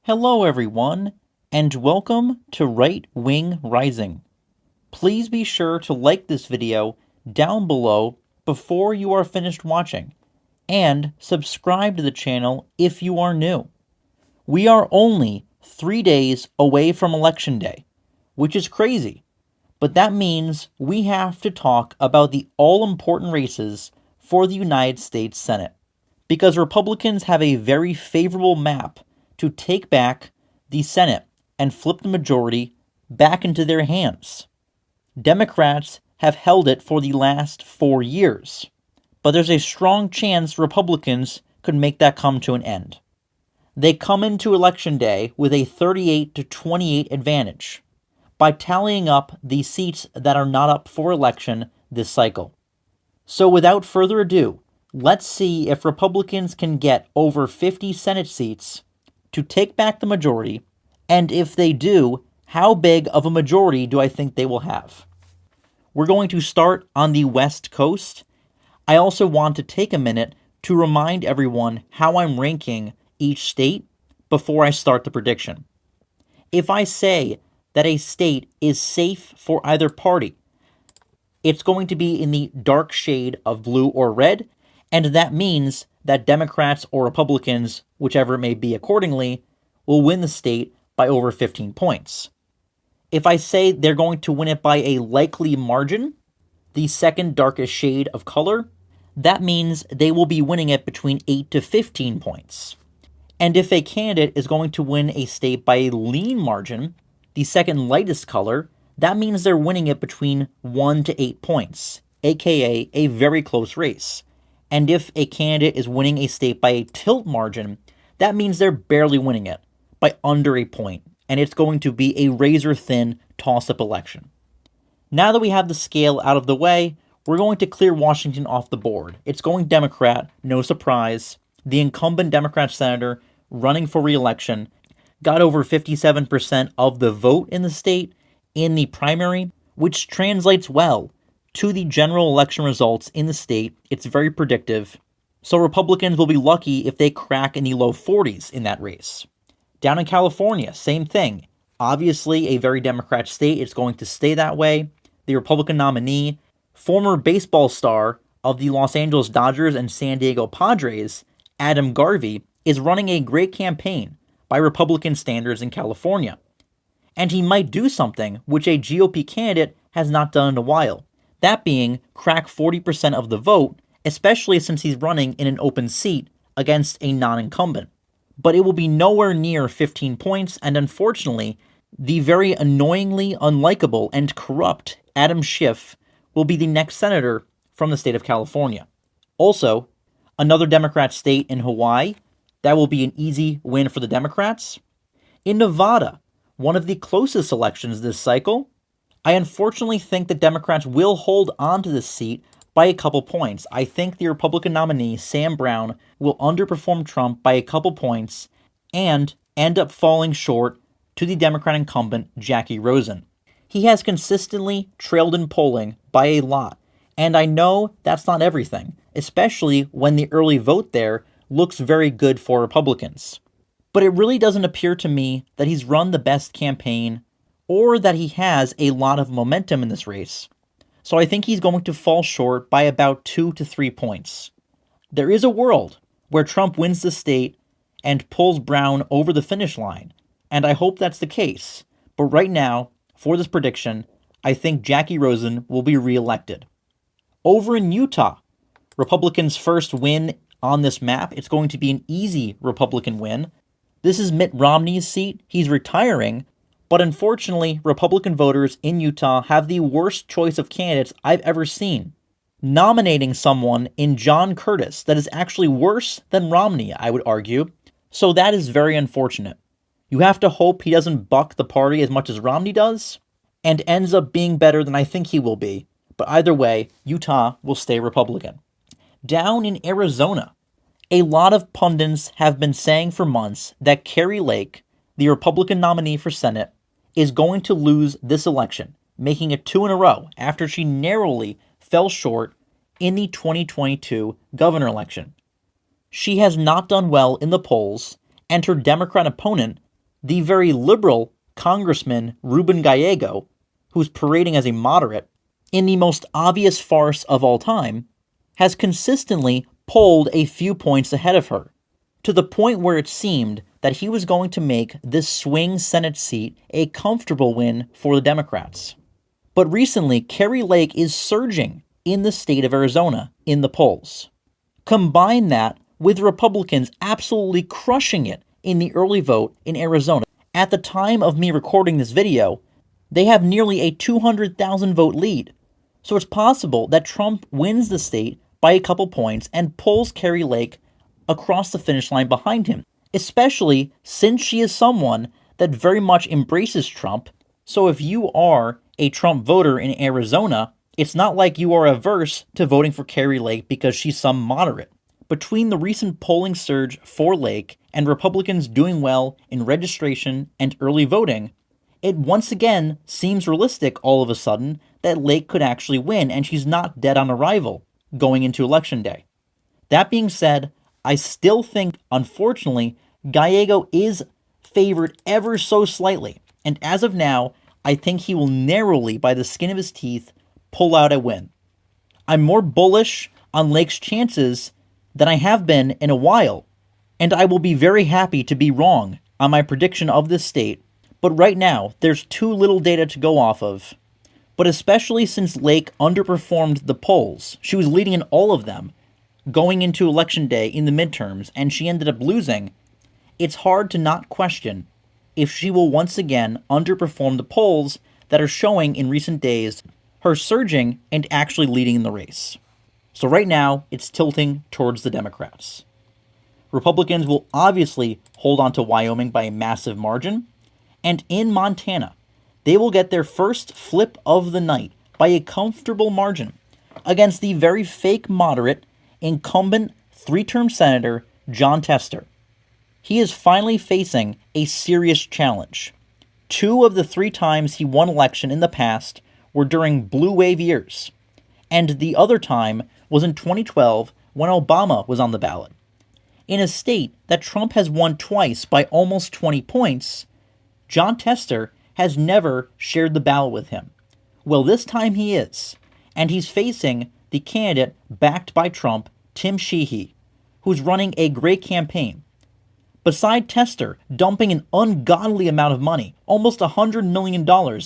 Hello, everyone, and welcome to Right Wing Rising. Please be sure to like this video down below before you are finished watching, and subscribe to the channel if you are new. We are only 3 days away from Election Day, which is crazy, but that means we have to talk about the all-important races for the United States Senate, because Republicans have a very favorable map to take back the Senate and flip the majority back into their hands. Democrats have held it for the last 4 years, but there's a strong chance Republicans could make that come to an end. They come into Election Day with a 38-28 advantage by tallying up the seats that are not up for election this cycle. So without further ado, let's see if Republicans can get over 50 Senate seats to take back the majority, and if they do, how big of a majority do I think they will have? We're going to start on the West Coast. I also want to take a minute to remind everyone how I'm ranking each state before I start the prediction. If I say that a state is safe for either party, it's going to be in the dark shade of blue or red, and that means that Democrats or Republicans, whichever it may be accordingly, will win the state by over 15 points. If I say they're going to win it by a likely margin, the second darkest shade of color, that means they will be winning it between 8 to 15 points. And if a candidate is going to win a state by a lean margin, the second lightest color, that means they're winning it between 1 to 8 points, aka a very close race. And if a candidate is winning a state by a tilt margin, that means they're barely winning it by under a point, and it's going to be a razor-thin toss-up election. Now that we have the scale out of the way, we're going to clear Washington off the board. It's going Democrat, no surprise. The incumbent Democrat senator running for re-election got over 57% of the vote in the state in the primary, which translates well to the general election results in the state. It's very predictive. So Republicans will be lucky if they crack in the low 40s in that race. Down in California, same thing. Obviously, a very Democrat state. It's going to stay that way. The Republican nominee, former baseball star of the Los Angeles Dodgers and San Diego Padres, Adam Garvey, is running a great campaign by Republican standards in California. And he might do something which a GOP candidate has not done in a while. That being, crack 40% of the vote, especially since he's running in an open seat against a non-incumbent. But it will be nowhere near 15 points, and unfortunately, the very annoyingly unlikable and corrupt Adam Schiff will be the next senator from the state of California. Also, another Democrat state in Hawaii, that will be an easy win for the Democrats. In Nevada, one of the closest elections this cycle, I unfortunately think the Democrats will hold on to this seat by a couple points. I think the Republican nominee, Sam Brown, will underperform Trump by a couple points and end up falling short to the Democrat incumbent, Jackie Rosen. He has consistently trailed in polling by a lot, and I know that's not everything, especially when the early vote there looks very good for Republicans. But it really doesn't appear to me that he's run the best campaign or that he has a lot of momentum in this race. So I think he's going to fall short by about 2 to 3 points. There is a world where Trump wins the state and pulls Brown over the finish line, and I hope that's the case. But right now, for this prediction, I think Jackie Rosen will be reelected. Over in Utah, Republicans' first win on this map. It's going to be an easy Republican win. This is Mitt Romney's seat. He's retiring, but unfortunately, Republican voters in Utah have the worst choice of candidates I've ever seen, nominating someone in John Curtis that is actually worse than Romney, I would argue. So that is very unfortunate. You have to hope he doesn't buck the party as much as Romney does, and ends up being better than I think he will be. But either way, Utah will stay Republican. Down in Arizona, a lot of pundits have been saying for months that Kari Lake, the Republican nominee for Senate, is going to lose this election, making it 2 in a row after she narrowly fell short in the 2022 governor election. She has not done well in the polls, and her Democrat opponent The very liberal Congressman Ruben Gallego, who's parading as a moderate, in the most obvious farce of all time, has consistently polled a few points ahead of her, to the point where it seemed that he was going to make this swing Senate seat a comfortable win for the Democrats. But recently, Kari Lake is surging in the state of Arizona in the polls. Combine that with Republicans absolutely crushing it in the early vote in Arizona. At the time of me recording this video, they have nearly a 200,000 vote lead. So it's possible that Trump wins the state by a couple points and pulls Kari Lake across the finish line behind him, especially since she is someone that very much embraces Trump. So if you are a Trump voter in Arizona, it's not like you are averse to voting for Kari Lake because she's some moderate. Between the recent polling surge for Lake and Republicans doing well in registration and early voting, it once again seems realistic all of a sudden that Lake could actually win, and she's not dead on arrival going into Election Day. That being said, I still think, unfortunately, Gallego is favored ever so slightly, and as of now, I think he will narrowly, by the skin of his teeth, pull out a win. I'm more bullish on Lake's chances than I have been in a while, and I will be very happy to be wrong on my prediction of this state, but right now, there's too little data to go off of. But especially since Lake underperformed the polls, she was leading in all of them, going into Election Day in the midterms, and she ended up losing, it's hard to not question if she will once again underperform the polls that are showing in recent days her surging and actually leading in the race. So right now, it's tilting towards the Democrats. Republicans will obviously hold on to Wyoming by a massive margin, and in Montana, they will get their first flip of the night by a comfortable margin against the very fake moderate incumbent three-term Senator Jon Tester. He is finally facing a serious challenge. 2 of the 3 times he won election in the past were during blue wave years, and the other time was in 2012 when Obama was on the ballot. In a state that Trump has won twice by almost 20 points, Jon Tester has never shared the ballot with him. Well, this time he is, and he's facing the candidate backed by Trump, Tim Sheehy, who's running a great campaign. Beside Tester dumping an ungodly amount of money, almost $100 million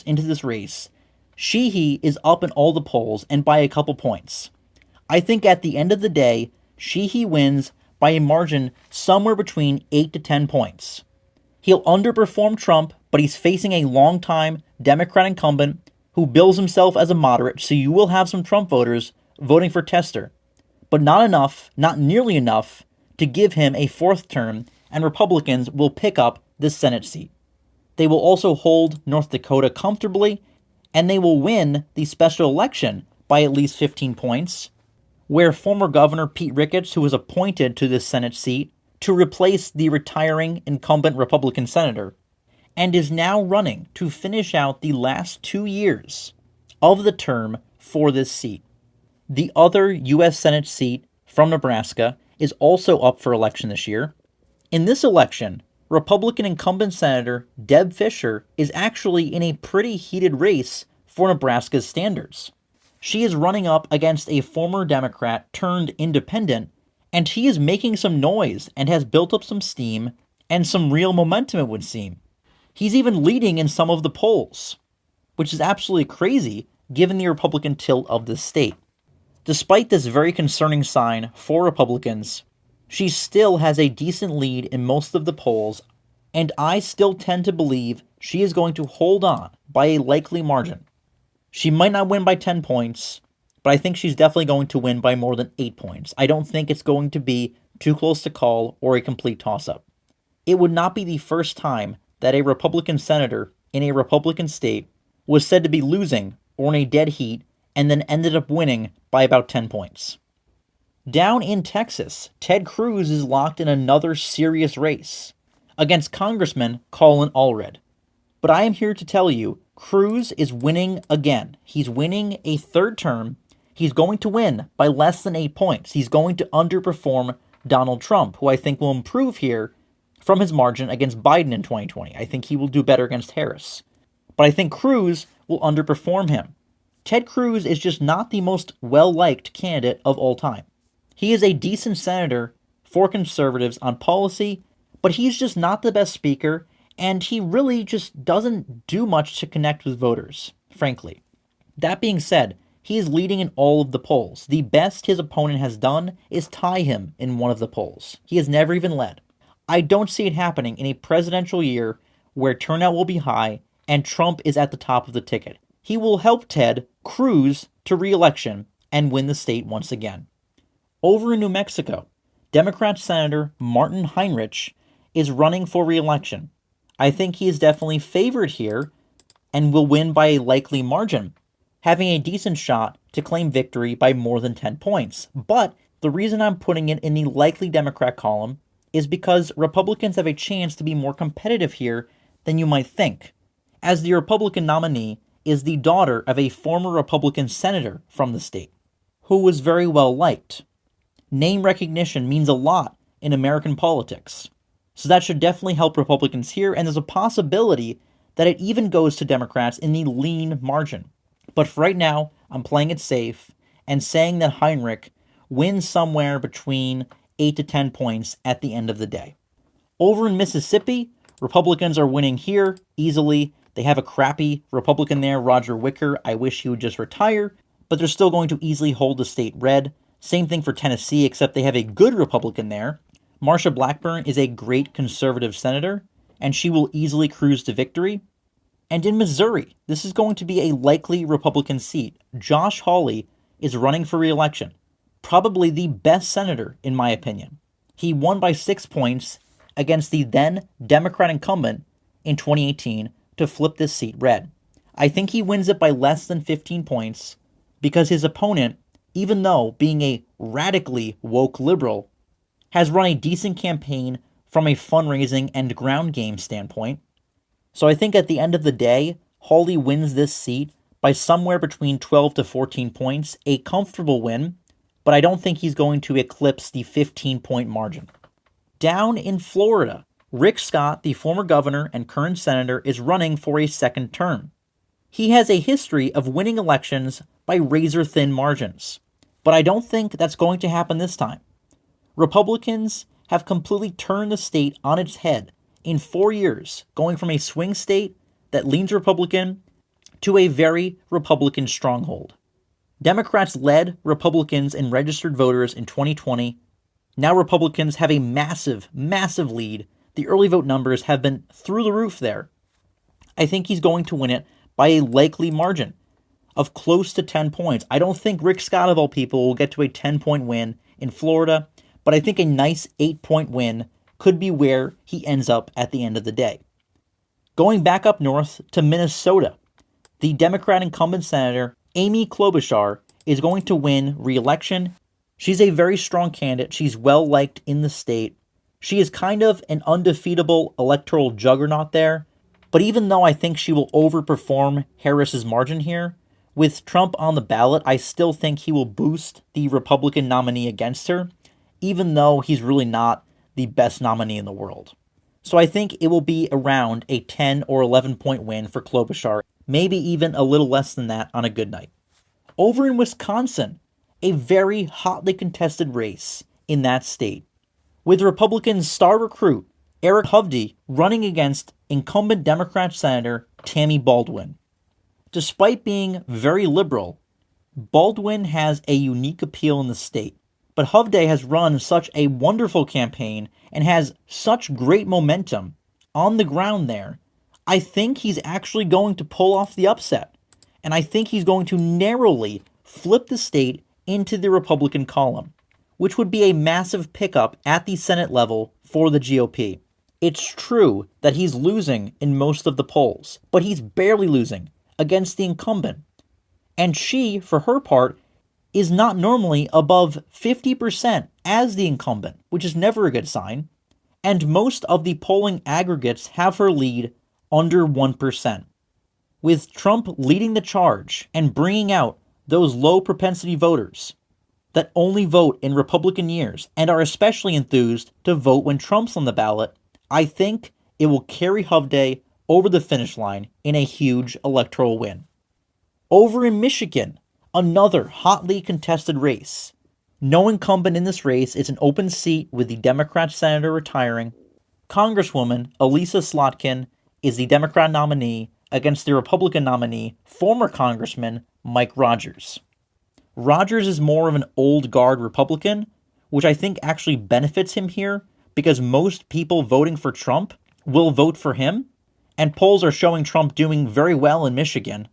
into this race, Sheehy is up in all the polls and by a couple points. I think at the end of the day, Sheehy wins by a margin somewhere between 8 to 10 points. He'll underperform Trump, but he's facing a longtime Democrat incumbent who bills himself as a moderate, so you will have some Trump voters voting for Tester, but not enough, not nearly enough, to give him a 4th term, and Republicans will pick up this Senate seat. They will also hold North Dakota comfortably, and they will win the special election by at least 15 points, where former Governor Pete Ricketts, who was appointed to this Senate seat to replace the retiring incumbent Republican senator, and is now running to finish out the last 2 years of the term for this seat. The other U.S. Senate seat from Nebraska is also up for election this year. In this election, Republican incumbent Senator Deb Fischer is actually in a pretty heated race for Nebraska's standards. She is running up against a former Democrat turned independent, and he is making some noise and has built up some steam and some real momentum, it would seem. He's even leading in some of the polls, which is absolutely crazy given the Republican tilt of this state. Despite this very concerning sign for Republicans, she still has a decent lead in most of the polls, and I still tend to believe she is going to hold on by a likely margin. She might not win by 10 points, but I think she's definitely going to win by more than 8 points. I don't think it's going to be too close to call or a complete toss-up. It would not be the first time that a Republican senator in a Republican state was said to be losing or in a dead heat and then ended up winning by about 10 points. Down in Texas, Ted Cruz is locked in another serious race against Congressman Colin Allred. But I am here to tell you, Cruz is winning again. He's winning a 3rd term. He's going to win by less than 8 points. He's going to underperform Donald Trump, who I think will improve here from his margin against Biden in 2020. I think he will do better against Harris. But I think Cruz will underperform him. Ted Cruz is just not the most well-liked candidate of all time. He is a decent senator for conservatives on policy, but he's just not the best speaker, and he really just doesn't do much to connect with voters, frankly. That being said, he is leading in all of the polls. The best his opponent has done is tie him in one of the polls. He has never even led. I don't see it happening in a presidential year where turnout will be high and Trump is at the top of the ticket. He will help Ted Cruz to re-election and win the state once again. Over in New Mexico, Democrat Senator Martin Heinrich is running for re-election. I think he is definitely favored here and will win by a likely margin, having a decent shot to claim victory by more than 10 points. But the reason I'm putting it in the likely Democrat column is because Republicans have a chance to be more competitive here than you might think, as the Republican nominee is the daughter of a former Republican senator from the state, who was very well liked. Name recognition means a lot in American politics, so that should definitely help Republicans here, and there's a possibility that it even goes to Democrats in the lean margin. But for right now, I'm playing it safe and saying that Heinrich wins somewhere between 8 to 10 points at the end of the day. Over in Mississippi, Republicans are winning here easily. They have a crappy Republican there, Roger Wicker. I wish he would just retire, but they're still going to easily hold the state red. Same thing for Tennessee, except they have a good Republican there. Marsha Blackburn is a great conservative senator, and she will easily cruise to victory. And in Missouri, this is going to be a likely Republican seat. Josh Hawley is running for re-election. Probably the best senator, in my opinion. He won by 6 points against the then Democrat incumbent in 2018 to flip this seat red. I think he wins it by less than 15 points because his opponent, even though being a radically woke liberal, has run a decent campaign from a fundraising and ground game standpoint. So I think at the end of the day, Hawley wins this seat by somewhere between 12 to 14 points, a comfortable win, but I don't think he's going to eclipse the 15-point margin. Down in Florida, Rick Scott, the former governor and current senator, is running for a second term. He has a history of winning elections by razor-thin margins, but I don't think that's going to happen this time. Republicans have completely turned the state on its head in 4 years, going from a swing state that leans Republican to a very Republican stronghold. Democrats led Republicans and registered voters in 2020. Now Republicans have a massive, massive lead. The early vote numbers have been through the roof there. I think he's going to win it by a likely margin of close to 10 points. I don't think Rick Scott, of all people, will get to a 10-point win in Florida, but I think a nice 8-point win could be where he ends up at the end of the day. Going back up north to Minnesota, the Democrat incumbent senator, Amy Klobuchar, is going to win re-election. She's a very strong candidate. She's well liked in the state. She is kind of an undefeatable electoral juggernaut there. But even though I think she will overperform Harris's margin here, with Trump on the ballot, I still think he will boost the Republican nominee against her, even though he's really not the best nominee in the world. So I think it will be around a 10 or 11-point win for Klobuchar, maybe even a little less than that on a good night. Over in Wisconsin, a very hotly contested race in that state, with Republican star recruit Eric Hovde running against incumbent Democrat Senator Tammy Baldwin. Despite being very liberal, Baldwin has a unique appeal in the state. But Hovde has run such a wonderful campaign and has such great momentum on the ground there. I think he's actually going to pull off the upset. And I think he's going to narrowly flip the state into the Republican column, which would be a massive pickup at the Senate level for the GOP. It's true that he's losing in most of the polls, but he's barely losing against the incumbent. And she, for her part, is not normally above 50% as the incumbent, which is never a good sign. And most of the polling aggregates have her lead under 1%. With Trump leading the charge and bringing out those low propensity voters that only vote in Republican years and are especially enthused to vote when Trump's on the ballot, I think it will carry Hovde over the finish line in a huge electoral win. Over in Michigan, another hotly contested race. No incumbent in this race. It's an open seat with the Democrat senator retiring. Congresswoman Elisa Slotkin is the Democrat nominee against the Republican nominee, former Congressman Mike Rogers. Rogers is more of an old guard Republican, which I think actually benefits him here because most people voting for Trump will vote for him, and polls are showing Trump doing very well in Michigan,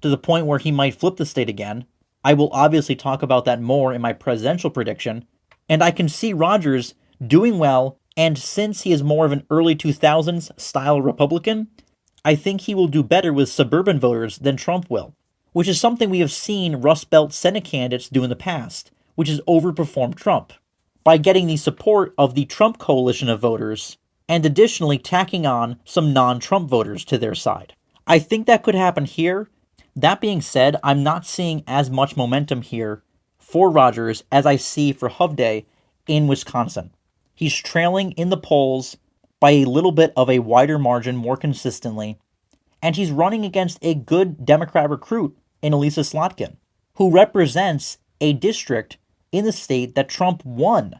to the point where he might flip the state again. I will obviously talk about that more in my presidential prediction, and I can see Rogers doing well, and since he is more of an early 2000s style Republican, I think he will do better with suburban voters than Trump will, which is something we have seen Rust Belt Senate candidates do in the past, which is overperform Trump, by getting the support of the Trump coalition of voters, and additionally tacking on some non-Trump voters to their side. I think that could happen here. That being said, I'm not seeing as much momentum here for Rogers as I see for Hovde in Wisconsin. He's trailing in the polls by a little bit of a wider margin more consistently, and he's running against a good Democrat recruit in Elisa Slotkin, who represents a district in the state that Trump won,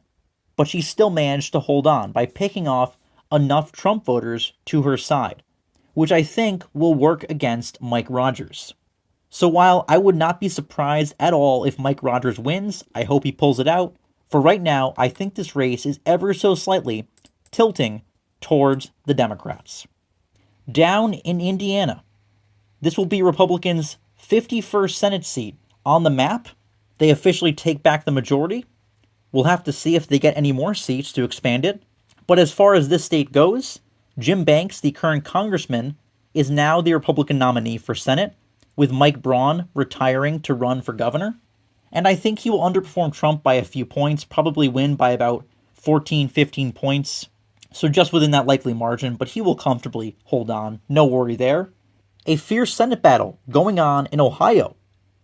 but she still managed to hold on by picking off enough Trump voters to her side, which I think will work against Mike Rogers. So while I would not be surprised at all if Mike Rogers wins, I hope he pulls it out. For right now, I think this race is ever so slightly tilting towards the Democrats. Down in Indiana, this will be Republicans' 51st Senate seat on the map. They officially take back the majority. We'll have to see if they get any more seats to expand it. But as far as this state goes, Jim Banks, the current congressman, is now the Republican nominee for Senate, with Mike Braun retiring to run for governor. And I think he will underperform Trump by a few points, probably win by about 14, 15 points. So just within that likely margin, but he will comfortably hold on. No worry there. A fierce Senate battle going on in Ohio.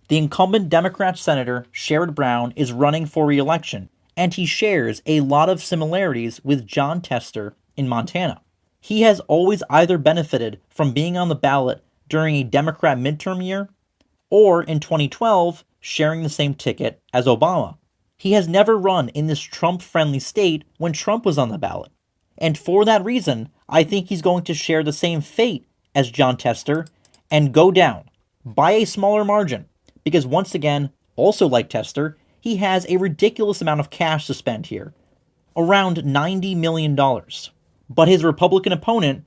The incumbent Democrat Senator Sherrod Brown is running for re-election, and he shares a lot of similarities with Jon Tester in Montana. He has always either benefited from being on the ballot during a Democrat midterm year, or in 2012, sharing the same ticket as Obama. He has never run in this Trump-friendly state when Trump was on the ballot. And for that reason, I think he's going to share the same fate as Jon Tester and go down by a smaller margin. Because once again, also like Tester, he has a ridiculous amount of cash to spend here, around $90 million. But his Republican opponent,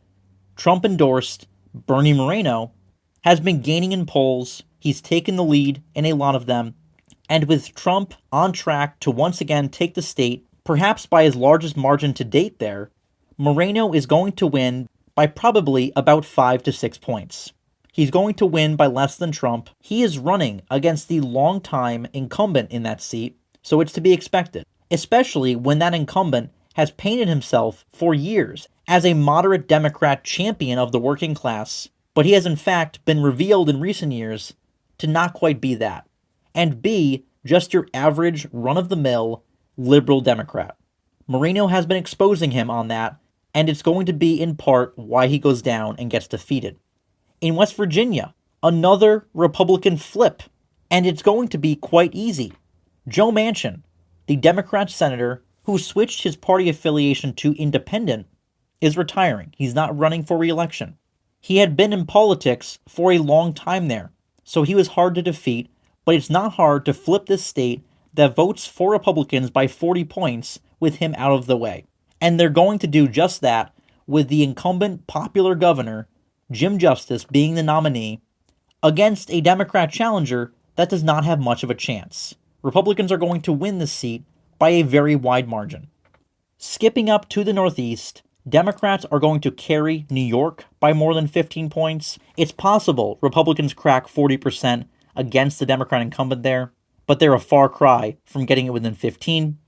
Trump-endorsed Bernie Moreno, has been gaining in polls. He's taken the lead in a lot of them. And with Trump on track to once again take the state, perhaps by his largest margin to date there, Moreno is going to win by probably about 5 to 6 points. He's going to win by less than Trump. He is running against the longtime incumbent in that seat, so it's to be expected, especially when that incumbent has painted himself for years as a moderate Democrat champion of the working class, but he has in fact been revealed in recent years to not quite be that, and be just your average run-of-the-mill liberal Democrat. Moreno has been exposing him on that, and it's going to be in part why he goes down and gets defeated. In West Virginia, another Republican flip, and it's going to be quite easy. Joe Manchin, the Democrat senator who switched his party affiliation to independent, is retiring. He's not running for re-election. He had been in politics for a long time there, so he was hard to defeat, but it's not hard to flip this state that votes for Republicans by 40 points with him out of the way. And they're going to do just that with the incumbent popular governor, Jim Justice, being the nominee, against a Democrat challenger that does not have much of a chance. Republicans are going to win this seat by a very wide margin. Skipping up to the Northeast, Democrats are going to carry New York by more than 15 points. It's possible Republicans crack 40% against the Democrat incumbent there, but they're a far cry from getting it within 15.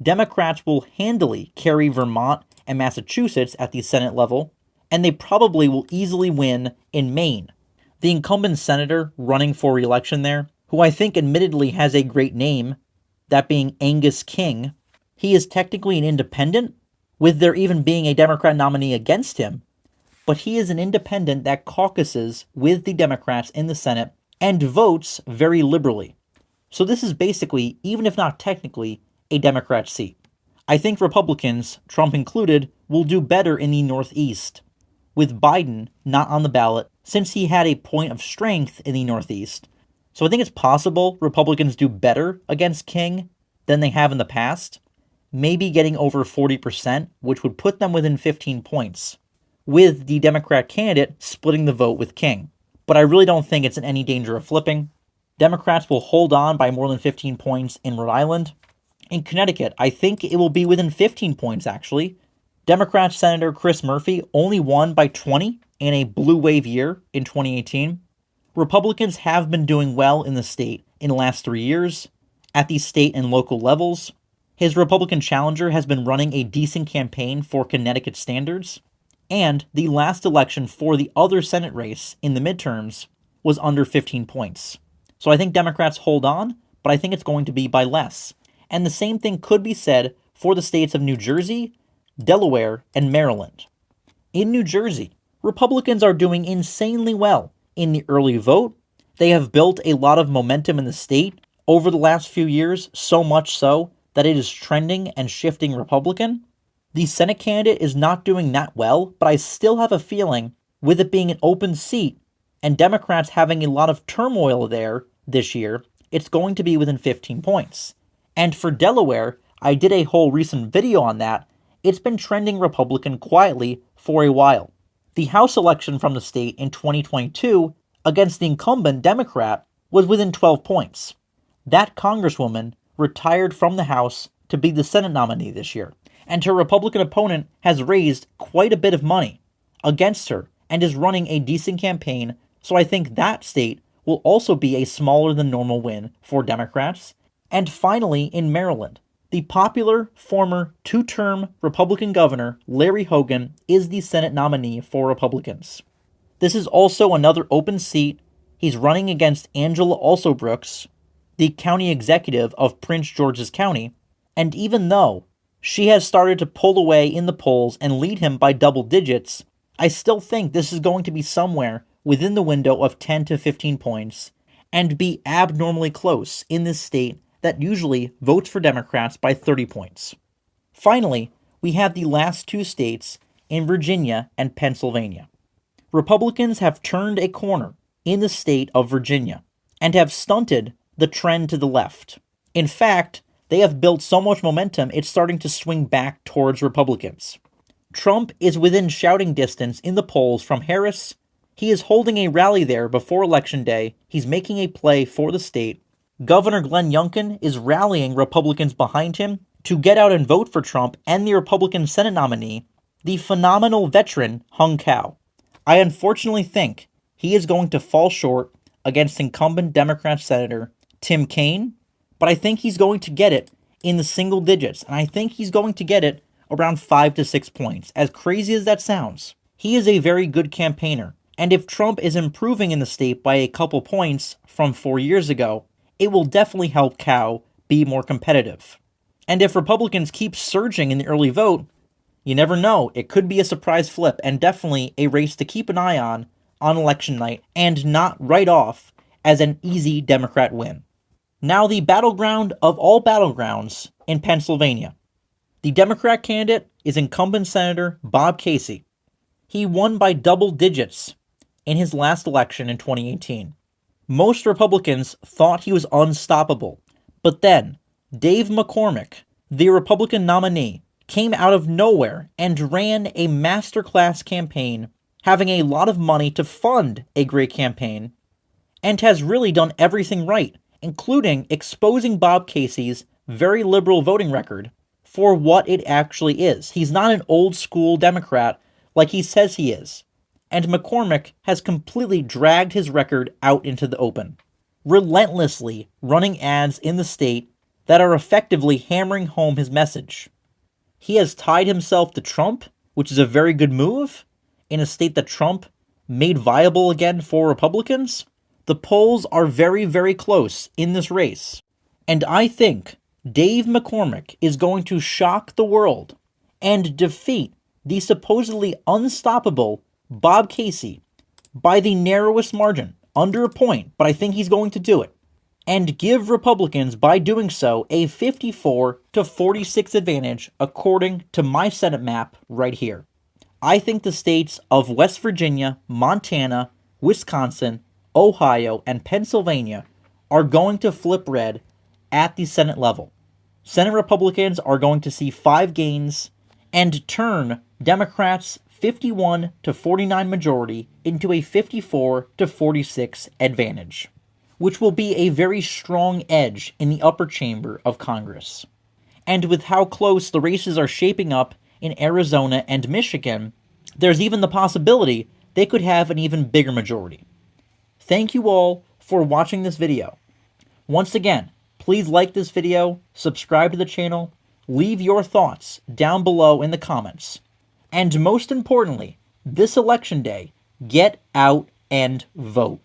Democrats will handily carry Vermont and Massachusetts at the Senate level, and they probably will easily win in Maine. The incumbent senator running for re-election there, who I think admittedly has a great name, that being Angus King, he is technically an independent, with there even being a Democrat nominee against him, but he is an independent that caucuses with the Democrats in the Senate and votes very liberally. So this is basically, even if not technically, a Democrat seat. I think Republicans, Trump included, will do better in the Northeast, with Biden not on the ballot since he had a point of strength in the Northeast. So I think it's possible Republicans do better against King than they have in the past, maybe getting over 40%, which would put them within 15 points, with the Democrat candidate splitting the vote with King. But I really don't think it's in any danger of flipping. Democrats will hold on by more than 15 points in Rhode Island. In Connecticut, I think it will be within 15 points, actually. Democrat Senator Chris Murphy only won by 20 in a blue wave year in 2018. Republicans have been doing well in the state in the last 3 years, at the state and local levels. His Republican challenger has been running a decent campaign for Connecticut standards, and the last election for the other Senate race in the midterms was under 15 points. So I think Democrats hold on, but I think it's going to be by less. And the same thing could be said for the states of New Jersey, Delaware, and Maryland. In New Jersey, Republicans are doing insanely well in the early vote. They have built a lot of momentum in the state over the last few years, so much so that it is trending and shifting Republican. The Senate candidate is not doing that well, but I still have a feeling, with it being an open seat and Democrats having a lot of turmoil there this year, it's going to be within 15 points. And for Delaware, I did a whole recent video on that. It's been trending Republican quietly for a while. The House election from the state in 2022 against the incumbent Democrat was within 12 points. That Congresswoman retired from the House to be the Senate nominee this year, and her Republican opponent has raised quite a bit of money against her and is running a decent campaign, so I think that state will also be a smaller than normal win for Democrats. And finally, in Maryland, the popular former two-term Republican governor Larry Hogan is the Senate nominee for Republicans. This is also another open seat. He's running against Angela Alsobrooks, the county executive of Prince George's County, and even though she has started to pull away in the polls and lead him by double digits, I still think this is going to be somewhere within the window of 10 to 15 points and be abnormally close in this state that usually votes for Democrats by 30 points. Finally, we have the last two states in Virginia and Pennsylvania. Republicans have turned a corner in the state of Virginia and have stunted the trend to the left. In fact, they have built so much momentum it's starting to swing back towards Republicans. Trump is within shouting distance in the polls from Harris. He is holding a rally there before Election Day. He's making a play for the state. Governor Glenn Youngkin is rallying Republicans behind him to get out and vote for Trump and the Republican Senate nominee, the phenomenal veteran Hung Cao. I unfortunately think he is going to fall short against incumbent Democrat Senator Tim Kaine, but I think he's going to get it in the single digits, and I think he's going to get it around 5 to 6 points. As crazy as that sounds, he is a very good campaigner, and if Trump is improving in the state by a couple points from 4 years ago, it will definitely help Cao be more competitive. And if Republicans keep surging in the early vote, you never know, it could be a surprise flip and definitely a race to keep an eye on election night and not write off as an easy Democrat win. Now the battleground of all battlegrounds in Pennsylvania. The Democrat candidate is incumbent Senator Bob Casey. He won by double digits in his last election in 2018. Most Republicans thought he was unstoppable, but then Dave McCormick, the Republican nominee, came out of nowhere and ran a masterclass campaign, having a lot of money to fund a great campaign, and has really done everything right, including exposing Bob Casey's very liberal voting record for what it actually is. He's not an old school Democrat like he says he is. And McCormick has completely dragged his record out into the open, relentlessly running ads in the state that are effectively hammering home his message. He has tied himself to Trump, which is a very good move, in a state that Trump made viable again for Republicans. The polls are very, very close in this race, and I think Dave McCormick is going to shock the world and defeat the supposedly unstoppable Bob Casey by the narrowest margin, under a point, but I think he's going to do it, and give Republicans, by doing so, a 54-46 advantage according to my Senate map right here. I think the states of West Virginia, Montana, Wisconsin, Ohio, and Pennsylvania are going to flip red at the Senate level. Senate Republicans are going to see 5 gains and turn Democrats' 51-49 majority into a 54-46 advantage, which will be a very strong edge in the upper chamber of Congress. And with how close the races are shaping up in Arizona and Michigan, there's even the possibility they could have an even bigger majority. Thank you all for watching this video. Once again, please like this video, subscribe to the channel, leave your thoughts down below in the comments. And most importantly, this election day, get out and vote.